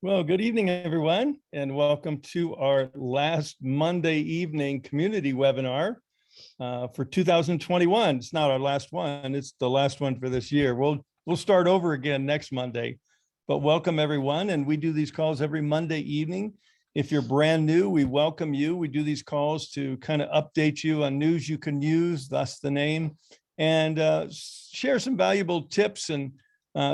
Well, good evening, everyone, and welcome to our last Monday evening community webinar for 2021. It's not our last one, it's the last one for this year. We'll start over again next Monday, but welcome everyone. And we do these calls every Monday evening. If you're brand new, we welcome you. We do these calls to kind of update you on news you can use, thus the name, and share some valuable tips and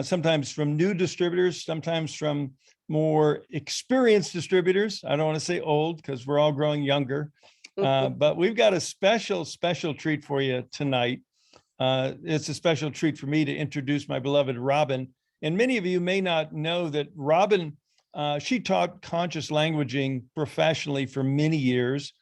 sometimes from new distributors, sometimes from more experienced distributors. I don't want to say old because we're all growing younger, but we've got a special treat for you tonight. It's a special treat for me to introduce my beloved Robin. And many of you may not know that Robin, she taught conscious languaging professionally for many years.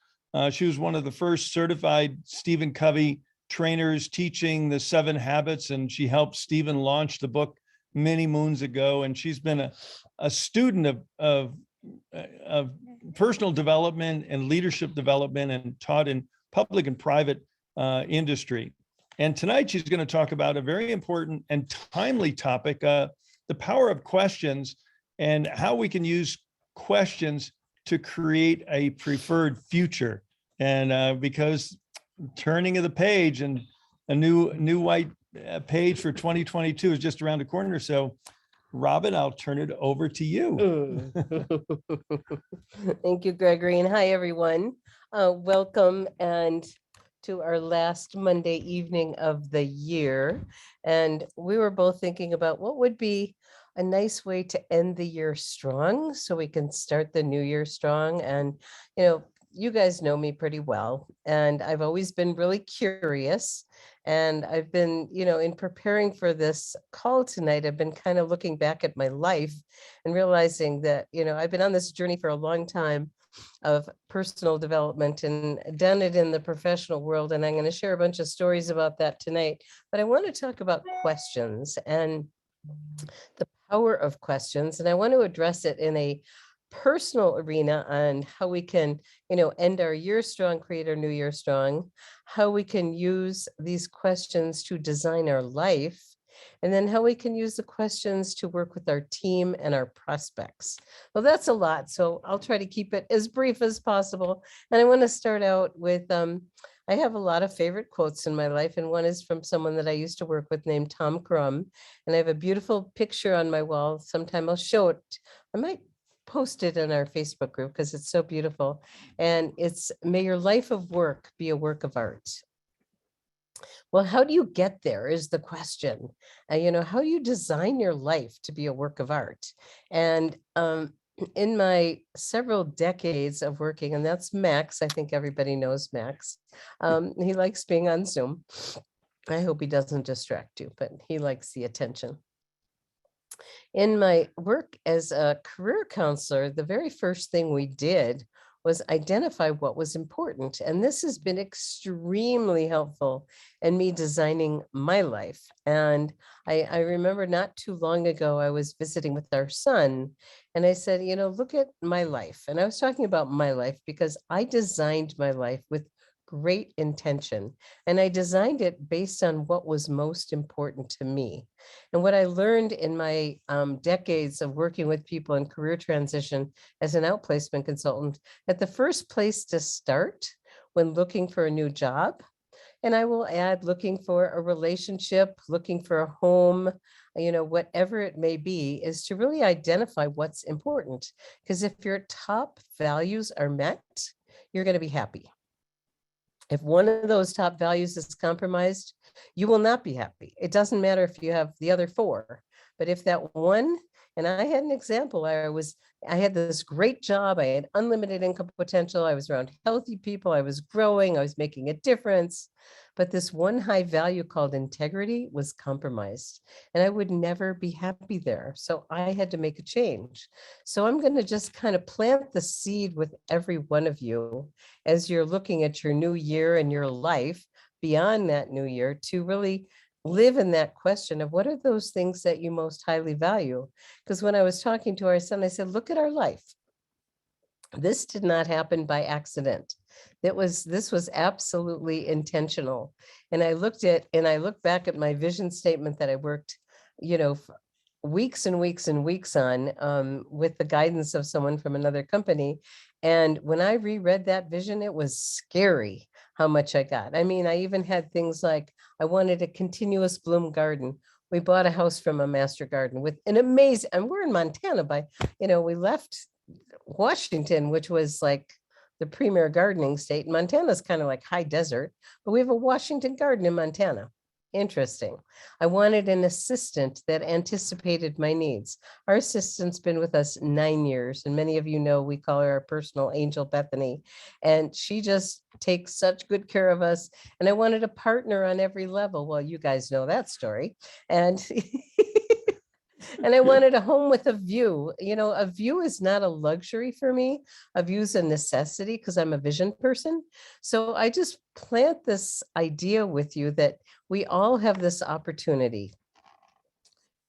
She was one of the first certified Stephen Covey trainers teaching the 7 habits, and she helped Stephen launch the book many moons ago. And she's been a student of personal development and leadership development and taught in public and private industry. And tonight she's going to talk about a very important and timely topic, the power of questions and how we can use questions to create a preferred future. And because turning of the page and a new white page for 2022 is just around the corner. So Robin, I'll turn it over to you. Thank you, Gregory. And hi, everyone. Welcome and to our last Monday evening of the year. And we were both thinking about what would be a nice way to end the year strong so we can start the new year strong. And, you guys know me pretty well, and I've always been really curious. And I've been, in preparing for this call tonight, I've been kind of looking back at my life and realizing that, I've been on this journey for a long time of personal development and done it in the professional world. And I'm going to share a bunch of stories about that tonight. But I want to talk about questions and the power of questions. And I want to address it in a personal arena on how we can, end our year strong, create our new year strong, how we can use these questions to design our life, and then how we can use the questions to work with our team and our prospects. Well, that's a lot, so I'll try to keep it as brief as possible. And I want to start out with, I have a lot of favorite quotes in my life, and one is from someone that I used to work with named Tom Crum. And I have a beautiful picture on my wall. Sometime I'll show it. I might post it in our Facebook group because it's so beautiful. And it's, may your life of work be a work of art. Well, how do you get there is the question. How do you design your life to be a work of art? And in my several decades of working, and that's Max, I think everybody knows Max. He likes being on Zoom. I hope he doesn't distract you, but he likes the attention. In my work as a career counselor, the very first thing we did was identify what was important. And this has been extremely helpful in me designing my life. And I remember not too long ago, I was visiting with our son, and I said, look at my life. And I was talking about my life because I designed my life with great intention. And I designed it based on what was most important to me. And what I learned in my decades of working with people in career transition as an outplacement consultant, that the first place to start when looking for a new job, and I will add looking for a relationship, looking for a home, whatever it may be, is to really identify what's important. Because if your top values are met, you're going to be happy. If one of those top values is compromised, you will not be happy. It doesn't matter if you have the other 4, but if that one, and I had an example, I had this great job, I had unlimited income potential, I was around healthy people, I was growing, I was making a difference, but this one high value called integrity was compromised, and I would never be happy there. So I had to make a change. So I'm going to just kind of plant the seed with every one of you as you're looking at your new year and your life beyond that new year, to really live in that question of what are those things that you most highly value? Because when I was talking to our son, I said, look at our life. This did not happen by accident. This was absolutely intentional. And I looked back at my vision statement that I worked, weeks and weeks and weeks on with the guidance of someone from another company. And when I reread that vision, it was scary how much I got. I mean, I even had things like I wanted a continuous bloom garden. We bought a house from a master garden with an amazing, and we're in Montana we left Washington, which was like the premier gardening state. Montana's kind of like high desert, but we have a Washington garden in Montana. Interesting. I wanted an assistant that anticipated my needs. Our assistant's been with us 9 years, and many of you know we call her our personal angel, Bethany, and she just takes such good care of us. And I wanted a partner on every level. Well, you guys know that story. And and I wanted a home with a view. A view is not a luxury for me. A view is a necessity because I'm a vision person. So I just plant this idea with you that we all have this opportunity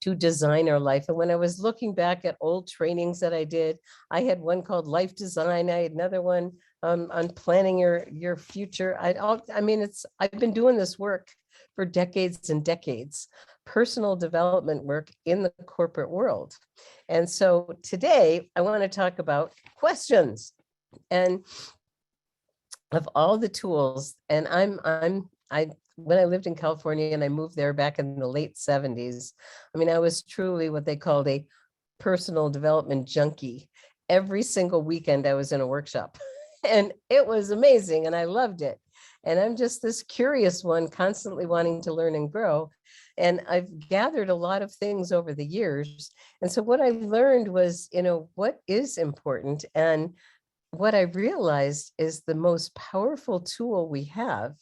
to design our life. And when I was looking back at old trainings that I did, I had one called Life Design. I had another one on planning your future. I've been doing this work for decades and decades, personal development work in the corporate world. And so today I want to talk about questions. And of all the tools, and when I lived in California and I moved there back in the late 70s, I was truly what they called a personal development junkie. Every single weekend I was in a workshop and it was amazing and I loved it. And I'm just this curious one, constantly wanting to learn and grow. And I've gathered a lot of things over the years. And so what I learned was, what is important. And what I realized is the most powerful tool we have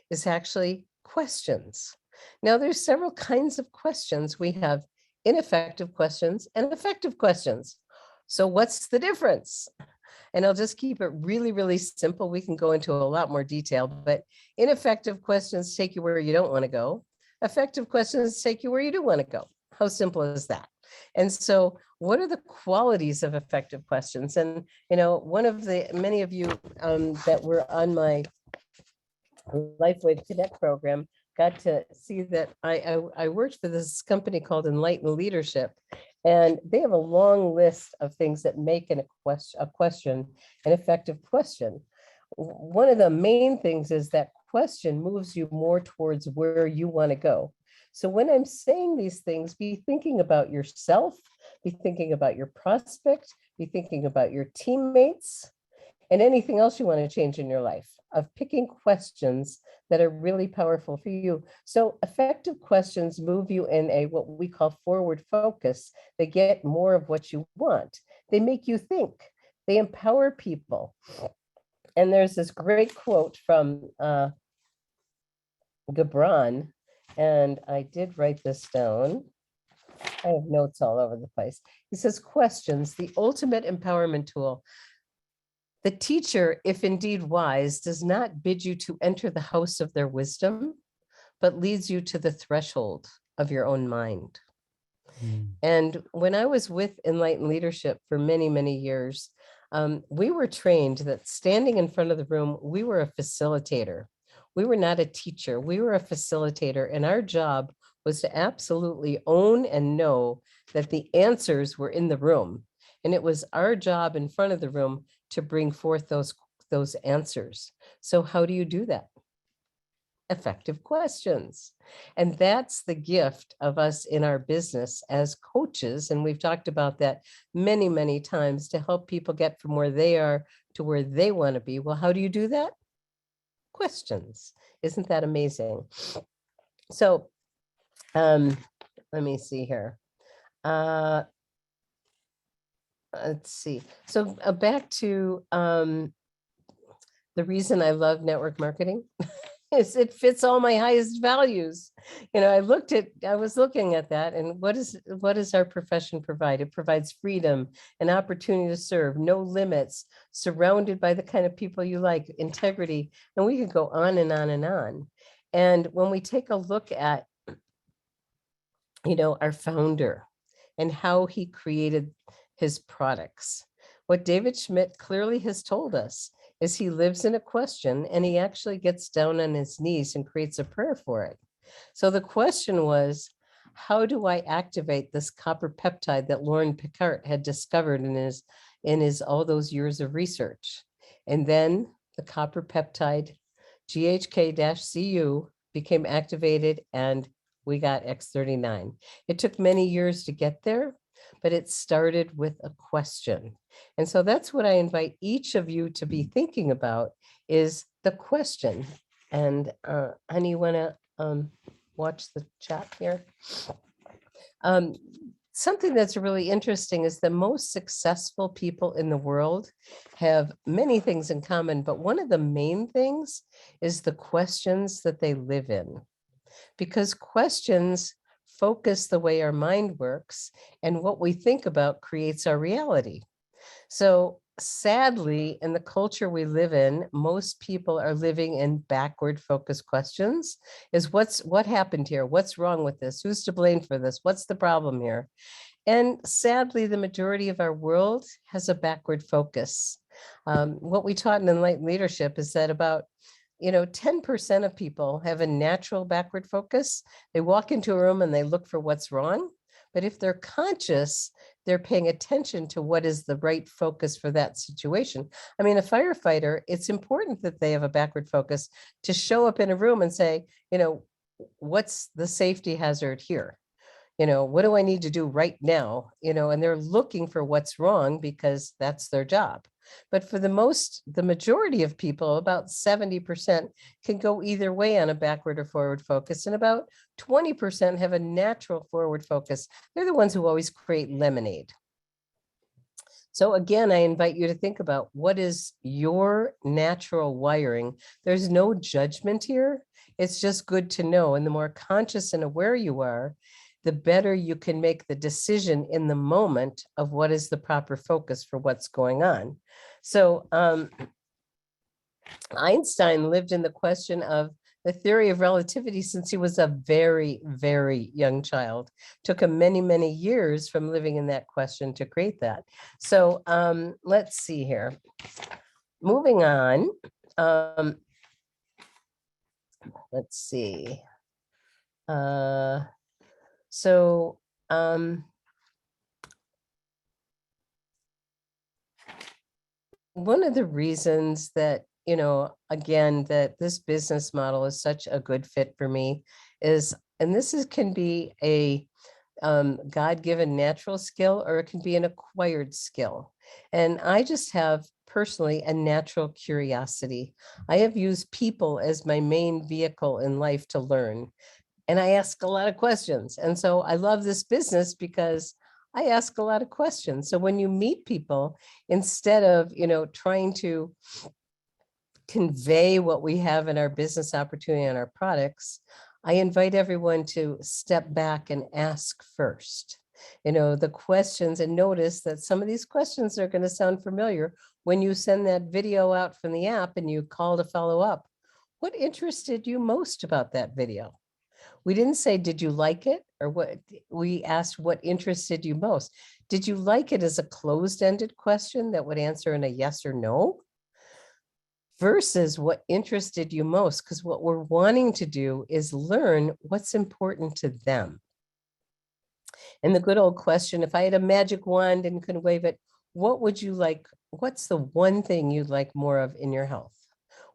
is actually questions. Now, there's several kinds of questions. We have ineffective questions and effective questions. So what's the difference? And I'll just keep it really, really simple. We can go into a lot more detail, but ineffective questions take you where you don't want to go. Effective questions take you where you do want to go. How simple is that? And so what are the qualities of effective questions? And, one of the many of you that were on my LifeWave Connect program got to see that I worked for this company called Enlightened Leadership. And they have a long list of things that make a question an effective question. One of the main things is that question moves you more towards where you want to go. So when I'm saying these things, be thinking about yourself, be thinking about your prospect, be thinking about your teammates, and anything else you want to change in your life, of picking questions that are really powerful for you. So effective questions move you in what we call forward focus. They get more of what you want. They make you think. They empower people. And there's this great quote from Gibran, and I did write this down. I have notes all over the place. He says, questions, the ultimate empowerment tool. The teacher, if indeed wise, does not bid you to enter the house of their wisdom, but leads you to the threshold of your own mind. And when I was with Enlightened Leadership for many, many years, we were trained that standing in front of the room, we were a facilitator. We were not a teacher. We were a facilitator. And our job was to absolutely own and know that the answers were in the room. And it was our job in front of the room to bring forth those answers. So how do you do that? Effective questions. And that's the gift of us in our business as coaches. And we've talked about that many, many times, to help people get from where they are to where they want to be. Well, how do you do that? Questions. Isn't that amazing? So let me see here. Let's see. So back to the reason I love network marketing is it fits all my highest values. I was looking at that, and what does our profession provide? It provides freedom, an opportunity to serve, no limits, surrounded by the kind of people you like, integrity, and we could go on and on and on. And when we take a look at, our founder and how he created his products, what David Schmidt clearly has told us is he lives in a question, and he actually gets down on his knees and creates a prayer for it. So the question was, how do I activate this copper peptide that Lauren Picard had discovered in his all those years of research? And then the copper peptide GHK-Cu became activated and we got X39. It took many years to get there, but it started with a question. And so that's what I invite each of you to be thinking about is the question. And honey, you want to watch the chat here? Something that's really interesting is the most successful people in the world have many things in common, but one of the main things is the questions that they live in. Because questions focus the way our mind works, and what we think about creates our reality. So sadly, in the culture we live in, most people are living in backward focused questions. Is what happened here? What's wrong with this? Who's to blame for this? What's the problem here? And sadly, the majority of our world has a backward focus. What we taught in Enlightened Leadership is that about 10% of people have a natural backward focus. They walk into a room and they look for what's wrong. But if they're conscious, they're paying attention to what is the right focus for that situation. I mean, a firefighter, it's important that they have a backward focus to show up in a room and say, what's the safety hazard here? What do I need to do right now? And they're looking for what's wrong because that's their job. But for the majority of people, about 70% can go either way on a backward or forward focus. And about 20% have a natural forward focus. They're the ones who always create lemonade. So again, I invite you to think about what is your natural wiring. There's no judgment here. It's just good to know. And the more conscious and aware you are, the better you can make the decision in the moment of what is the proper focus for what's going on. So Einstein lived in the question of the theory of relativity since he was a very, very young child. Took him many, many years from living in that question to create that. So let's see here. Moving on. Let's see. So one of the reasons that, again, that this business model is such a good fit for me is, and can be a God-given natural skill, or it can be an acquired skill. And I just have personally a natural curiosity. I have used people as my main vehicle in life to learn. And I ask a lot of questions. And so I love this business because I ask a lot of questions. So when you meet people, instead of, trying to convey what we have in our business opportunity and our products, I invite everyone to step back and ask first, the questions, and notice that some of these questions are going to sound familiar when you send that video out from the app and you call to follow up. What interested you most about that video? We didn't say, did you like it? Or what? We asked, what interested you most? Did you like it as a closed-ended question that would answer in a yes or no? Versus what interested you most? Because what we're wanting to do is learn what's important to them. And the good old question, if I had a magic wand and could wave it, what would you like? What's the one thing you'd like more of in your health?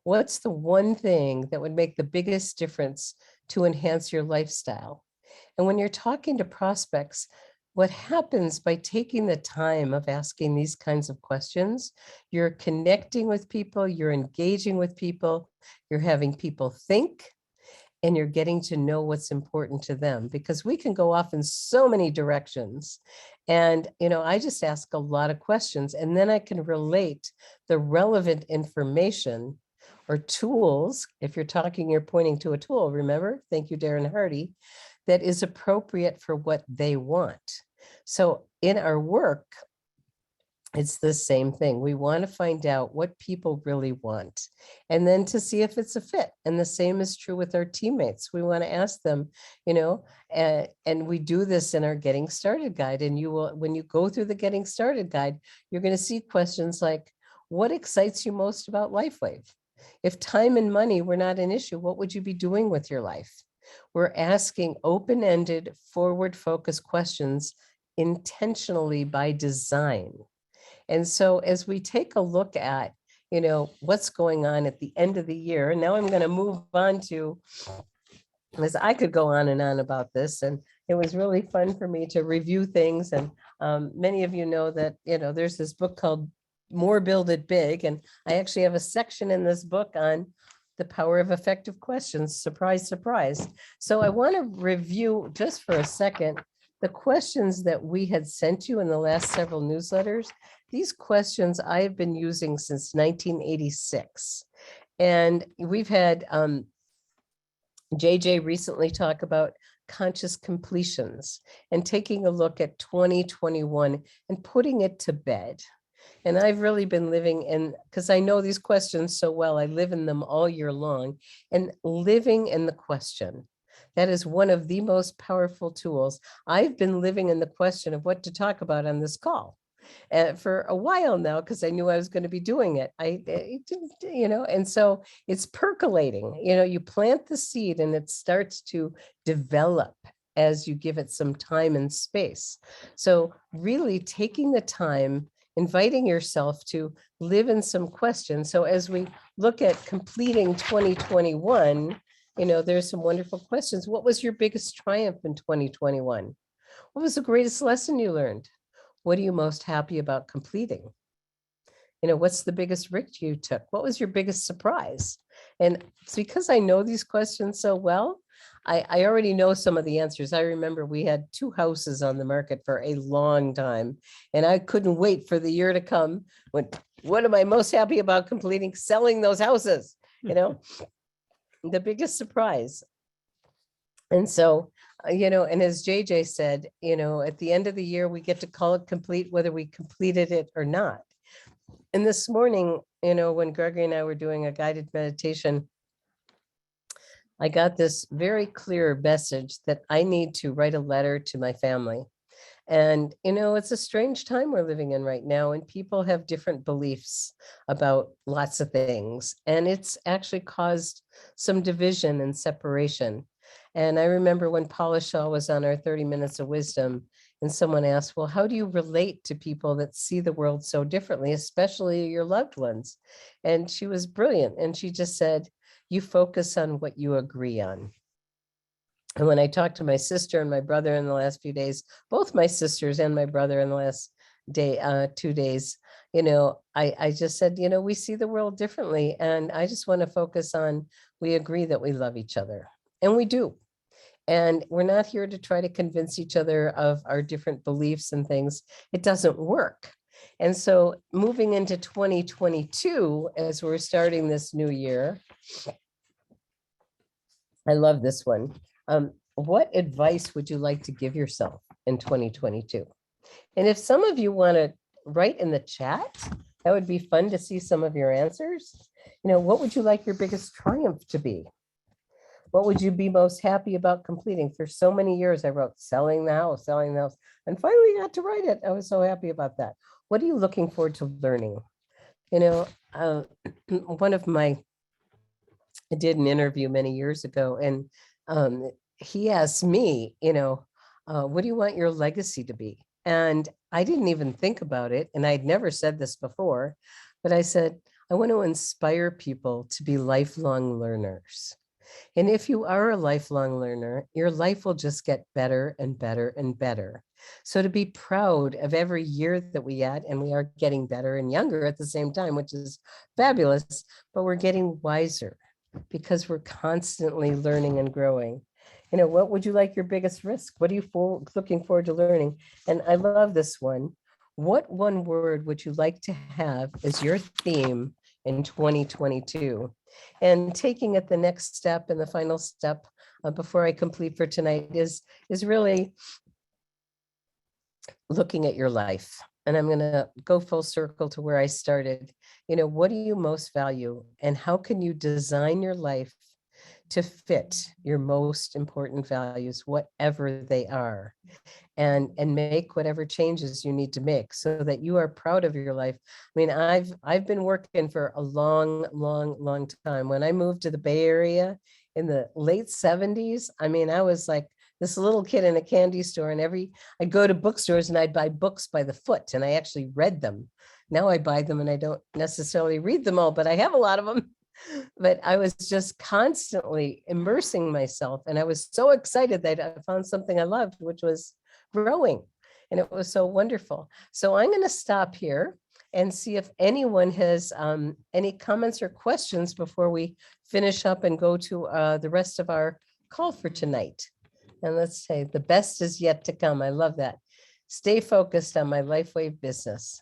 What's the one thing that would make the biggest difference to enhance your lifestyle? And when you're talking to prospects, what happens by taking the time of asking these kinds of questions, you're connecting with people, you're engaging with people, you're having people think, and you're getting to know what's important to them, because we can go off in so many directions. And, I just ask a lot of questions, and then I can relate the relevant information or tools. If you're pointing to a tool, remember, thank you, Darren Hardy, that is appropriate for what they want. So in our work, it's the same thing. We want to find out what people really want, and then to see if it's a fit. And the same is true with our teammates. We want to ask them, and we do this in our Getting Started guide. And when you go through the Getting Started guide, you're going to see questions like, what excites you most about LifeWave? If time and money were not an issue, what would you be doing with your life? We're asking open-ended, forward-focused questions intentionally by design. And so as we take a look at, what's going on at the end of the year, and now I'm going to move on to, as I could go on and on about this, and it was really fun for me to review things. And many of you know that, there's this book called More Build It Big. And I actually have a section in this book on the power of effective questions. Surprise, surprise. So I want to review just for a second the questions that we had sent you in the last several newsletters. These questions I have been using since 1986. And we've had JJ recently talk about conscious completions and taking a look at 2021 and putting it to bed. And I've really been living in, because I know these questions so well, I live in them all year long, and living in the question. That is one of the most powerful tools. I've been living in the question of what to talk about on this call for a while now, because I knew I was going to be doing it. And so it's percolating. You plant the seed and it starts to develop as you give it some time and space. So really taking the time, inviting yourself to live in some questions. So as we look at completing 2021, there's some wonderful questions. What was your biggest triumph in 2021? What was the greatest lesson you learned? What are you most happy about completing? What's the biggest risk you took? What was your biggest surprise? And it's because I know these questions so well, I already know some of the answers. I remember we had 2 houses on the market for a long time, and I couldn't wait for the year to come when, what am I most happy about completing? Selling those houses, the biggest surprise. And so, and as JJ said, at the end of the year, we get to call it complete, whether we completed it or not. And this morning, when Gregory and I were doing a guided meditation, I got this very clear message that I need to write a letter to my family. And, it's a strange time we're living in right now, and people have different beliefs about lots of things. And it's actually caused some division and separation. And I remember when Paula Shaw was on our 30 Minutes of Wisdom, and someone asked, well, how do you relate to people that see the world so differently, especially your loved ones? And she was brilliant. And she just said, you focus on what you agree on. And when I talked to my sister and my brother in the last few days, both my sisters and my brother in the last 2 days, I just said, we see the world differently. And I just want to focus on, we agree that we love each other. And we do. And we're not here to try to convince each other of our different beliefs and things. It doesn't work. And so moving into 2022, as we're starting this new year, I love this one. What advice would you like to give yourself in 2022? And if some of you want to write in the chat, that would be fun to see some of your answers. What would you like your biggest triumph to be? What would you be most happy about completing? For so many years, I wrote selling the house, and finally got to write it. I was so happy about that. What are you looking forward to learning? I did an interview many years ago, and he asked me, what do you want your legacy to be? And I didn't even think about it. And I'd never said this before, but I said, I want to inspire people to be lifelong learners. And if you are a lifelong learner, your life will just get better and better and better. So to be proud of every year that we add, and we are getting better and younger at the same time, which is fabulous, but we're getting wiser because we're constantly learning and growing. What would you like your biggest risk? What are you looking forward to learning? And I love this one. What one word would you like to have as your theme in 2022? And taking it the next step and the final step before I complete for tonight is really looking at your life. And I'm going to go full circle to where I started. What do you most value, and how can you design your life to fit your most important values, whatever they are, and make whatever changes you need to make so that you are proud of your life. I mean, I've been working for a long time. When I moved to the Bay Area in the late 70s. I mean, I was like this little kid in a candy store, and I'd go to bookstores and I'd buy books by the foot, and I actually read them. Now I buy them and I don't necessarily read them all, but I have a lot of them. But I was just constantly immersing myself, and I was so excited that I found something I loved, which was growing. And it was so wonderful. So I'm going to stop here and see if anyone has any comments or questions before we finish up and go to the rest of our call for tonight. And let's say the best is yet to come. I love that. Stay focused on my LifeWave business.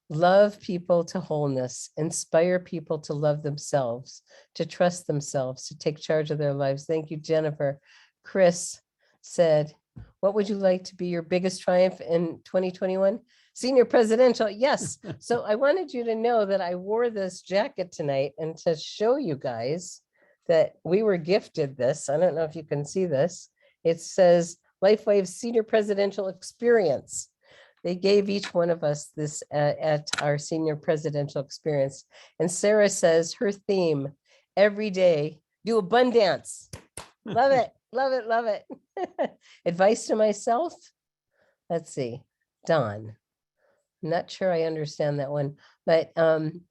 Love people to wholeness, inspire people to love themselves, to trust themselves, to take charge of their lives. Thank you, Jennifer. Chris said, what would you like to be your biggest triumph in 2021? Senior presidential. Yes. So I wanted you to know that I wore this jacket tonight and to show you guys that we were gifted this. I don't know if you can see this. It says LifeWave Senior Presidential Experience. They gave each one of us this at our senior presidential experience. And Sarah says her theme every day, do abundance. Love it, love it, love it. Advice to myself. Let's see, Don. Not sure I understand that one, but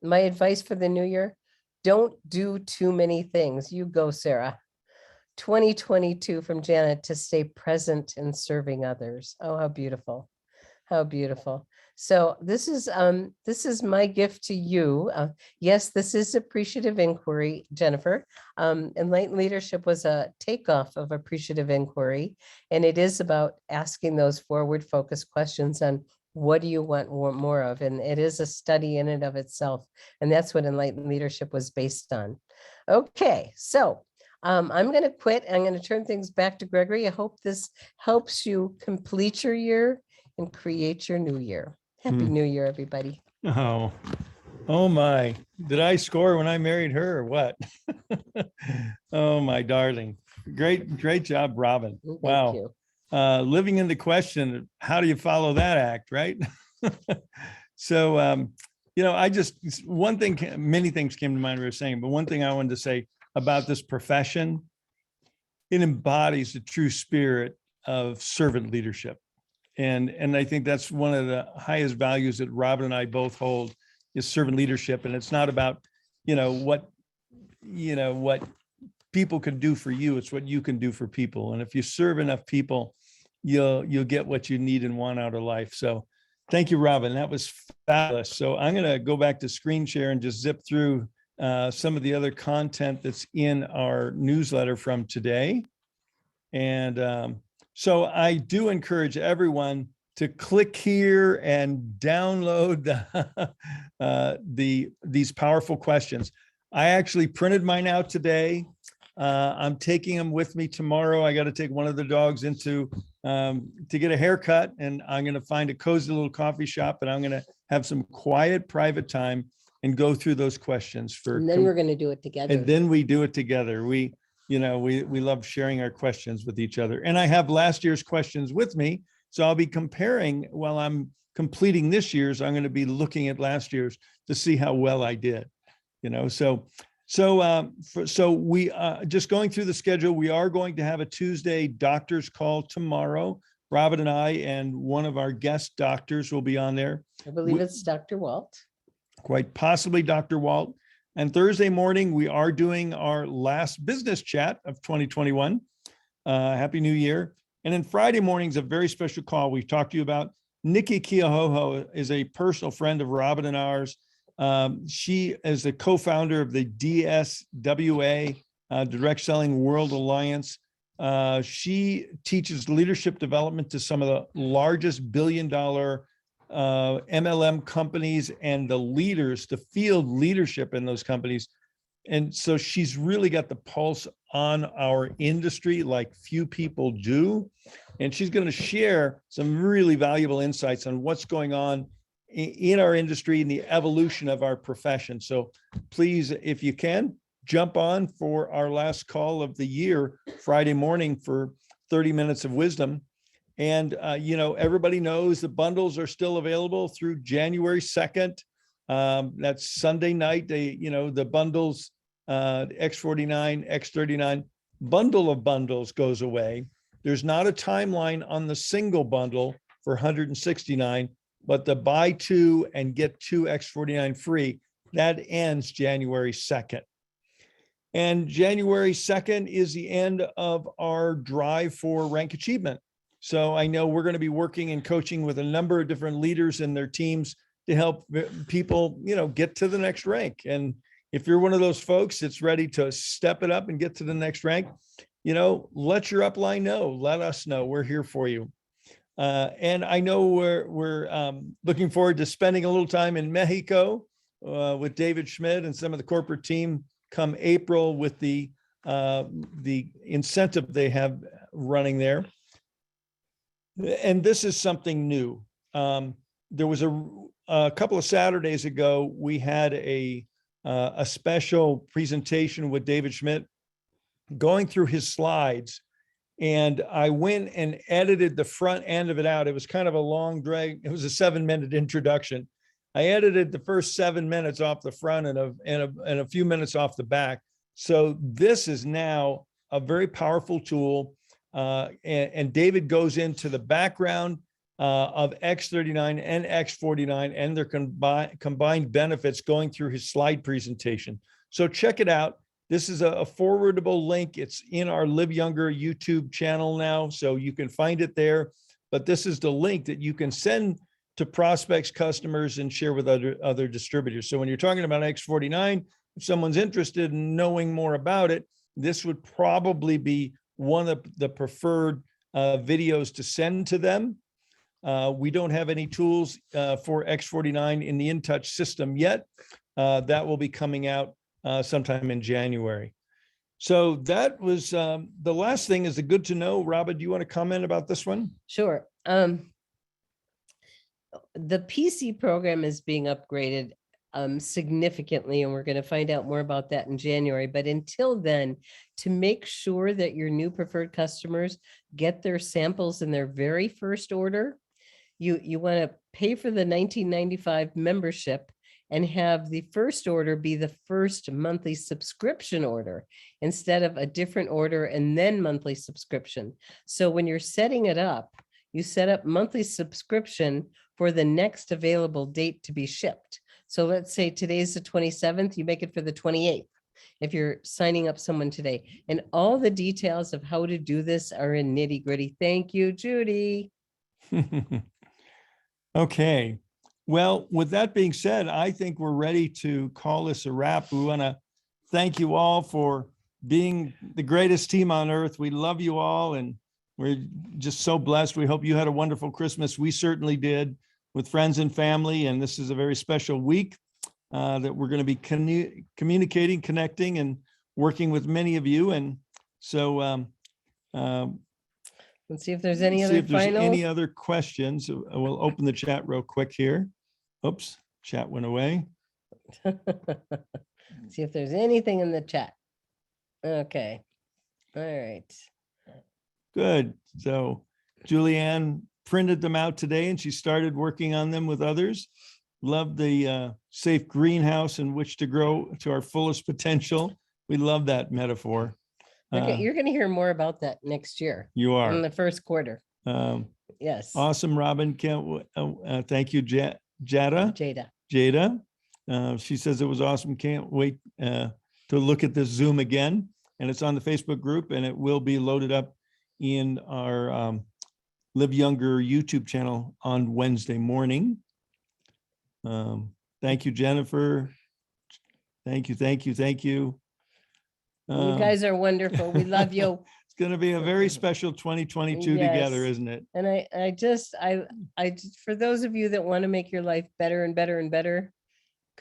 my advice for the new year, don't do too many things. You go, Sarah. 2022 from Janet, to stay present in serving others. Oh, how beautiful. How beautiful. So this is my gift to you. Yes, this is appreciative inquiry, Jennifer. Enlightened Leadership was a takeoff of appreciative inquiry, and it is about asking those forward focused questions on what do you want more of? And it is a study in and of itself. And that's what Enlightened Leadership was based on. Okay, so I'm going to quit. I'm going to turn things back to Gregory. I hope this helps you complete your year and create your new year. Happy New Year, everybody. Oh my. Did I score when I married her or what? Oh, my darling. Great job, Robin. Thank Wow. you. Living in the question, how do you follow that act, right? So, I just, one thing, many things came to mind we were saying, but one thing I wanted to say about this profession, it embodies the true spirit of servant leadership. And I think that's one of the highest values that Robin and I both hold is servant leadership. And it's not about, what people can do for you. It's what you can do for people. And if you serve enough people, you'll get what you need and want out of life. So thank you, Robin. That was fabulous. So I'm going to go back to screen share and just zip through some of the other content that's in our newsletter from today. And so I do encourage everyone to click here and download these powerful questions. I actually printed mine out today. I'm taking them with me tomorrow. I got to take one of the dogs into to get a haircut, and I'm going to find a cozy little coffee shop, and I'm going to have some quiet, private time and go through those questions And then we're going to do it together. And then we do it together. We love sharing our questions with each other. And I have last year's questions with me. So I'll be comparing while I'm completing this year's. I'm going to be looking at last year's to see how well I did. So we just going through the schedule. We are going to have a Tuesday doctor's call tomorrow. Robin and I and one of our guest doctors will be on there. I believe it's Dr. Walt. Quite possibly Dr. Walt. And Thursday morning, we are doing our last business chat of 2021. Happy New Year. And then Friday morning is a very special call. We've talked to you about Nikki Keohoho is a personal friend of Robin and ours. She is the co-founder of the DSWA, Direct Selling World Alliance. She teaches leadership development to some of the largest billion-dollar MLM companies and the leaders, the field leadership in those companies. And so she's really got the pulse on our industry like few people do. And she's going to share some really valuable insights on what's going on in our industry and the evolution of our profession. So please, if you can, jump on for our last call of the year, Friday morning, for 30 minutes of wisdom. And, everybody knows the bundles are still available through January 2nd. That's Sunday night. The bundles, X49, X39, bundle of bundles goes away. There's not a timeline on the single bundle for 169, but the buy two and get two X49 free, that ends January 2nd. And January 2nd is the end of our drive for rank achievement. So I know we're going to be working and coaching with a number of different leaders and their teams to help people, get to the next rank. And if you're one of those folks that's ready to step it up and get to the next rank, let your upline know, let us know. We're here for you. And I know we're looking forward to spending a little time in Mexico with David Schmidt and some of the corporate team come April with the incentive they have running there. And this is something new. There was a couple of Saturdays ago, we had a special presentation with David Schmidt going through his slides. And I went and edited the front end of it out. It was kind of a long drag. It was a 7-minute introduction. I edited the first 7 minutes off the front and a few minutes off the back. So this is now a very powerful tool. And David goes into the background of X39 and X49 and their combined benefits going through his slide presentation. So check it out. This is a forwardable link. It's in our Live Younger YouTube channel now, so you can find it there. But this is the link that you can send to prospects, customers, and share with other distributors. So when you're talking about X49, if someone's interested in knowing more about it, this would probably be one of the preferred videos to send to them. We don't have any tools for X49 in the InTouch system yet. That will be coming out sometime in January. So that was the last thing is the good to know. Robin, do you want to comment about this one? Sure. The PC program is being upgraded significantly, and we're going to find out more about that in January. But until then, to make sure that your new preferred customers get their samples in their very first order, you want to pay for the $19.95 membership and have the first order be the first monthly subscription order instead of a different order and then monthly subscription. So when you're setting it up, you set up monthly subscription for the next available date to be shipped. So let's say today's the 27th, you make it for the 28th if you're signing up someone today. And all the details of how to do this are in nitty gritty. Thank you, Judy. Okay. Well, with that being said, I think we're ready to call this a wrap. We want to thank you all for being the greatest team on earth. We love you all, and we're just so blessed. We hope you had a wonderful Christmas. We certainly did, with friends and family. And this is a very special week that we're going to be communicating, connecting, and working with many of you. And so let's see if there's any other questions. We'll open the chat real quick here. Oops, chat went away. See if there's anything in the chat. Okay. All right. Good. So Julianne printed them out today and she started working on them with others. Love the safe greenhouse in which to grow to our fullest potential. We love that metaphor. Okay, you're going to hear more about that next year. You are. In the first quarter. Yes. Awesome, Robin. Thank you, Jada. She says it was awesome. Can't wait to look at this Zoom again. And it's on the Facebook group, and it will be loaded up in our Live Younger YouTube channel on Wednesday morning. Thank you, Jennifer. Thank you. You guys are wonderful. We love you. It's going to be a very special 2022 together, isn't it? And I just, for those of you that want to make your life better and better and better,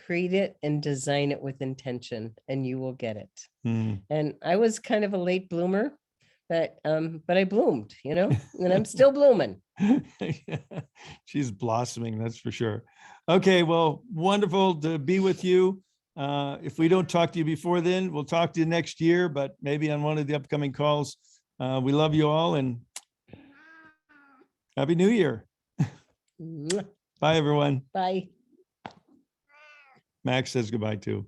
create it and design it with intention, and you will get it. And I was kind of a late bloomer, but I bloomed, and I'm still blooming. She's blossoming, that's for sure. Okay, well, wonderful to be with you. If we don't talk to you before then, we'll talk to you next year, but maybe on one of the upcoming calls. We love you all, and Happy New Year. Bye, everyone. Bye. Max says goodbye too.